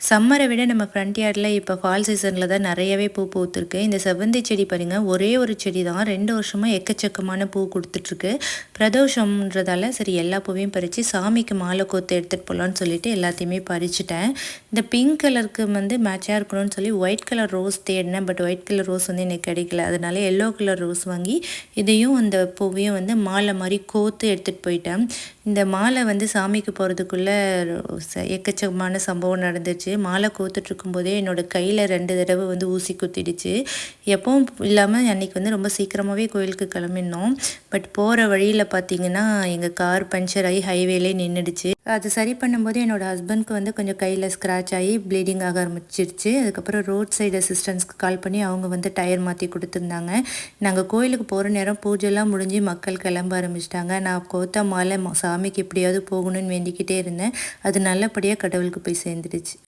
சம்மரை விட நம்ம ஃப்ரண்ட் யார்டில் இப்போ ஃபால் சீசனில் தான் நிறையவே பூ பூத்துருக்கு. இந்த செவ்வந்தி செடி பாருங்கள், ஒரே ஒரு செடி தான் 2 வருஷமாக எக்கச்சக்கமான பூ கொடுத்துட்ருக்கு. பிரதோஷம்ன்றதால சரி எல்லா பூவையும் பறித்து சாமிக்கு மாலை கோத்து எடுத்துகிட்டு போகலான்னு சொல்லிட்டு எல்லாத்தையுமே பறிச்சுட்டேன். இந்த பிங்க் கலருக்கு வந்து மேட்சாக இருக்கணும்னு சொல்லி ஒயிட் கலர் ரோஸ் தேடினேன். பட் ஒயிட் கலர் ரோஸ் வந்து எனக்கு கிடைக்கல. அதனால எல்லோ கலர் ரோஸ் வாங்கி இதையும் அந்த பூவையும் வந்து மாலை மாதிரி கோத்து எடுத்துகிட்டு போயிட்டேன். இந்த மாலை வந்து சாமிக்கு போகிறதுக்குள்ளே எக்கச்சக்கமான சம்பவம் நடந்துச்சு. மாலை கோத்துட்ருக்கும்போதே என்னோடய கையில் 2 தடவை வந்து ஊசி குத்திடுச்சு. எப்பவும் இல்லாமல் அன்றைக்கி வந்து ரொம்ப சீக்கிரமாகவே கோயிலுக்கு கிளம்பினோம். பட் போகிற வழியில் பார்த்திங்கன்னா எங்கள் கார் பஞ்சர் ஆகி ஹைவேலே நின்றுடுச்சு. அது சரி பண்ணும்போது என்னோடய ஹஸ்பண்ட்க்கு வந்து கொஞ்சம் கையில் ஸ்க்ராட்ச் ஆகி ப்ளீடிங் ஆக ஆரம்பிச்சிருச்சு. அதுக்கப்புறம் ரோட் சைடு அசிஸ்டன்ஸ்க்கு கால் பண்ணி அவங்க வந்து டயர் மாற்றி கொடுத்துருந்தாங்க. நாங்கள் கோயிலுக்கு போகிற நேரம் பூஜைலாம் முடிஞ்சு மக்கள் கிளம்ப ஆரம்பிச்சிட்டாங்க. நான் கோத்த மாலை சாமிக்கு எப்படியாவது போகணும்னு வேண்டிக்கிட்டே இருந்தேன். அது நல்லபடியாக கடவுளுக்கு போய் சேர்ந்துடுச்சு.